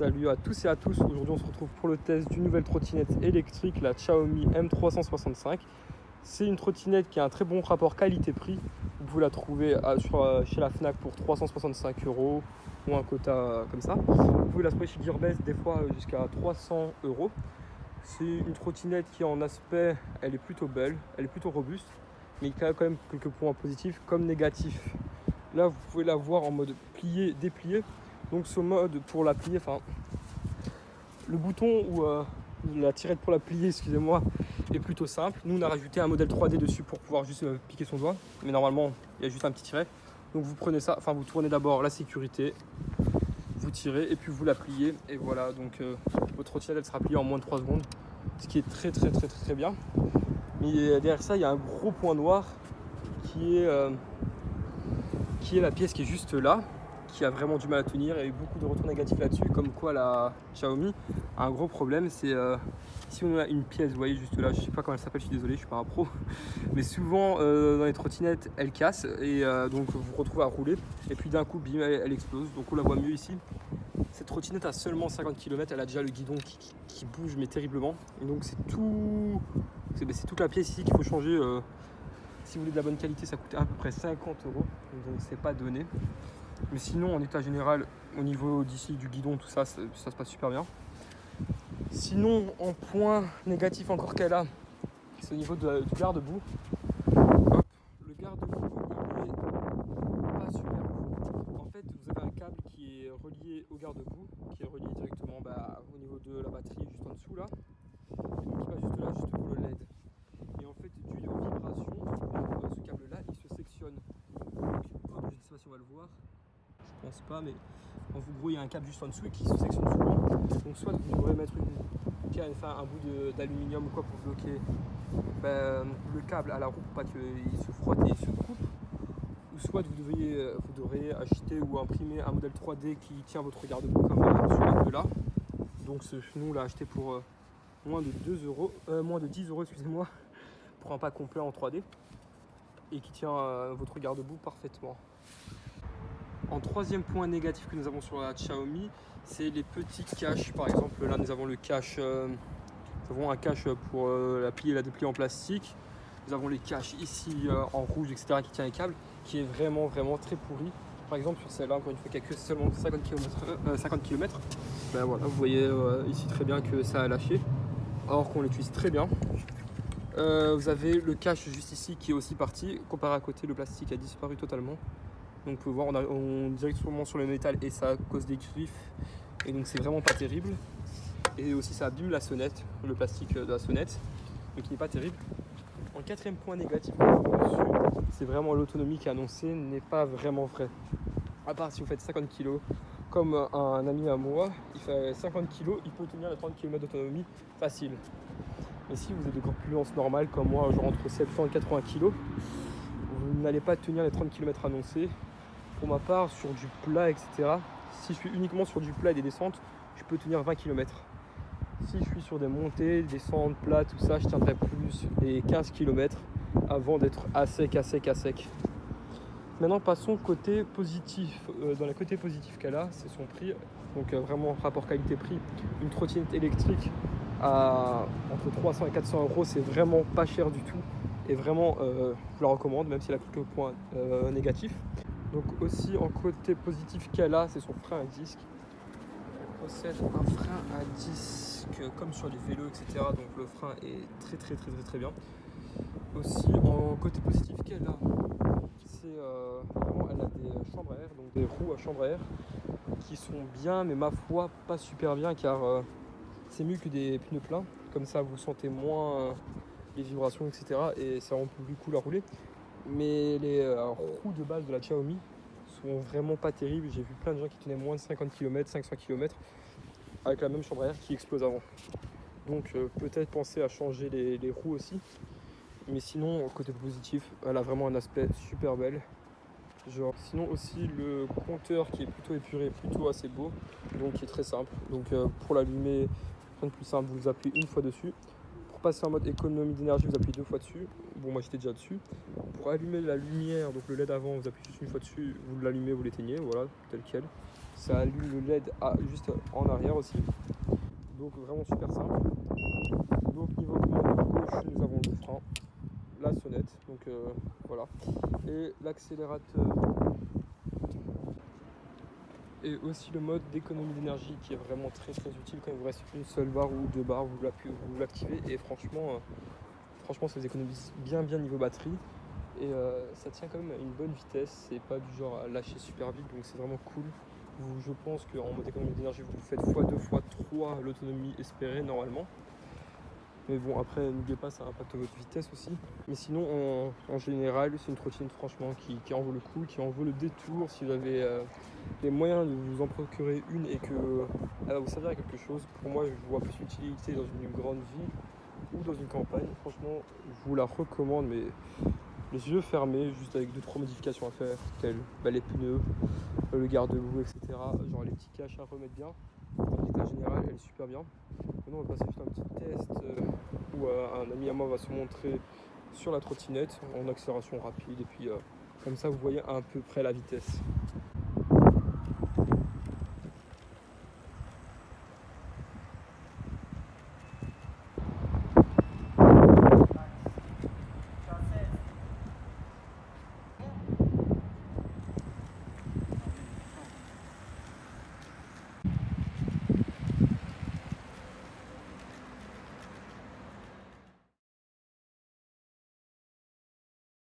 Salut à tous et à tous, aujourd'hui on se retrouve pour le test d'une nouvelle trottinette électrique, la Xiaomi M365. C'est une trottinette qui a un très bon rapport qualité-prix. Vous pouvez la trouver chez la Fnac pour 365 € ou un quota comme ça. Vous pouvez la trouver chez Gearbest des fois jusqu'à 300 €. C'est une trottinette qui en aspect, elle est plutôt belle, elle est plutôt robuste, mais il y a quand même quelques points positifs comme négatifs. Là vous pouvez la voir en mode plié, déplié. Donc ce mode pour la plier, enfin le bouton ou la tirette pour la plier, excusez-moi, est plutôt simple. Nous on a rajouté un modèle 3D dessus pour pouvoir juste piquer son doigt, mais normalement il y a juste un petit tiret. Donc vous prenez ça, enfin vous tournez d'abord la sécurité, vous tirez et puis vous la pliez et voilà. Donc votre trottinette elle sera pliée en moins de 3 secondes, ce qui est très bien. Mais derrière ça il y a un gros point noir qui est la pièce qui est juste là, qui a vraiment du mal à tenir. Il y a eu beaucoup de retours négatifs là-dessus, comme quoi la Xiaomi a un gros problème. C'est si on a une pièce, vous voyez juste là, je sais pas comment elle s'appelle, je suis désolé, je suis pas un pro, mais souvent dans les trottinettes elle casse et donc vous vous retrouvez à rouler et puis d'un coup bim, elle explose. Donc on la voit mieux ici. Cette trottinette a seulement 50 km, elle a déjà le guidon qui bouge mais terriblement, et donc c'est toute la pièce ici qu'il faut changer. Si vous voulez de la bonne qualité, ça coûte à peu près 50 €, donc c'est pas donné. Mais sinon, en état général, au niveau d'ici du guidon, tout ça, ça se passe super bien. Sinon, en point négatif encore qu'elle a, c'est au niveau du garde-boue. Hop, le garde-boue, il est pas super beau. En fait, vous avez un câble qui est relié au garde-boue, qui est relié directement au niveau de la batterie, juste en dessous là. Et donc, il va juste là, juste pour le LED. Et en fait, dû aux vibrations, ce câble-là, il se sectionne. Donc, je ne sais pas si on va le voir. Je pense pas, mais en gros il y a un câble juste en dessous qui se sectionne souvent. Donc soit vous devrez mettre un bout d'aluminium ou quoi pour bloquer le câble à la roue pour pas qu'il se frotte et se coupe, ou soit vous devrez acheter ou imprimer un modèle 3D qui tient votre garde-boue comme celui de là. Donc nous on l'a acheté pour moins de 10 € excusez-moi, pour un pack complet en 3D et qui tient votre garde-boue parfaitement. En troisième point négatif que nous avons sur la Xiaomi, c'est les petits caches. Par exemple, là nous avons le cache, nous avons un cache pour la plier et la déplier en plastique. Nous avons les caches ici en rouge, etc., qui tient les câbles, qui est vraiment très pourri. Par exemple sur celle-là, encore une fois, qui a que seulement 50 km, ben voilà, vous voyez ici très bien que ça a lâché, alors qu'on l'utilise très bien. Vous avez le cache juste ici qui est aussi parti. Comparé à côté, le plastique a disparu totalement. Donc vous pouvez voir, on directement sur le métal et ça cause des griffes. Et donc c'est vraiment pas terrible. Et aussi ça abîme la sonnette, le plastique de la sonnette. Donc il n'est pas terrible. En quatrième point négatif, c'est vraiment l'autonomie qui est annoncée n'est pas vraiment vraie. À part si vous faites 50 kg, comme un ami à moi, il fait 50 kg, il peut tenir les 30 km d'autonomie facile. Mais si vous êtes de corpulence normale comme moi, genre entre 70 et 80 kg, vous n'allez pas tenir les 30 km annoncés. Pour ma part, sur du plat, etc., si je suis uniquement sur du plat et des descentes, je peux tenir 20 km. Si je suis sur des montées, des descentes, plats, tout ça, je tiendrai plus les 15 km avant d'être à sec. Maintenant, passons côté positif. Dans le côté positif qu'elle a, c'est son prix. Donc vraiment, rapport qualité-prix, une trottinette électrique à entre 300 et 400 €, c'est vraiment pas cher du tout. Et vraiment, je la recommande, même s'il a quelques points négatifs. Donc aussi en côté positif qu'elle a, c'est son frein à disque. Elle possède un frein à disque comme sur les vélos, etc. Donc le frein est très bien. Aussi en côté positif qu'elle a, c'est vraiment elle a des chambres à air, donc des roues à chambre à air qui sont bien, mais ma foi pas super bien, car c'est mieux que des pneus pleins. Comme ça vous sentez moins les vibrations, etc. et ça rend plus cool à rouler. Mais les roues de base de la Xiaomi sont vraiment pas terribles. J'ai vu plein de gens qui tenaient moins de 50 km, 500 km avec la même chambre à air qui explose avant. Donc peut-être penser à changer les roues aussi. Mais sinon, côté positif, elle a vraiment un aspect super belle. Sinon aussi le compteur qui est plutôt épuré, plutôt assez beau, donc qui est très simple. Donc pour l'allumer, rien de plus simple, vous appuyez une fois dessus. Passer en mode économie d'énergie, vous appuyez 2 fois dessus. Bon, moi j'étais déjà dessus. Pour allumer la lumière, donc le LED avant, vous appuyez juste une fois dessus, vous l'allumez, vous l'éteignez, voilà, tel quel. Ça allume le LED juste en arrière aussi. Donc vraiment super simple. Donc niveau commande gauche, nous avons le frein, la sonnette, donc voilà, et l'accélérateur. Et aussi le mode d'économie d'énergie qui est vraiment très utile quand il vous reste une seule barre ou deux barres, vous l'activez et franchement ça vous économise bien niveau batterie. Et ça tient quand même à une bonne vitesse, c'est pas du genre à lâcher super vite, donc c'est vraiment cool. Je pense qu'en mode économie d'énergie, vous faites x2, x3 l'autonomie espérée normalement. Mais bon, après, n'oubliez pas, ça impacte votre vitesse aussi. Mais sinon, en général, c'est une trottinette franchement qui en vaut le coup, qui en vaut le détour. Si vous avez les moyens de vous en procurer une et que elle va vous servir à quelque chose, pour moi, je vois plus l'utilité dans une grande ville ou dans une campagne. Franchement, je vous la recommande, mais les yeux fermés, juste avec 2-3 modifications à faire, telles les pneus, le garde-boue, etc. Genre les petits caches à remettre bien. En état général, elle est super bien. Maintenant, on va passer juste un petit test où un ami à moi va se montrer sur la trottinette en accélération rapide. Et puis, comme ça, vous voyez à peu près la vitesse.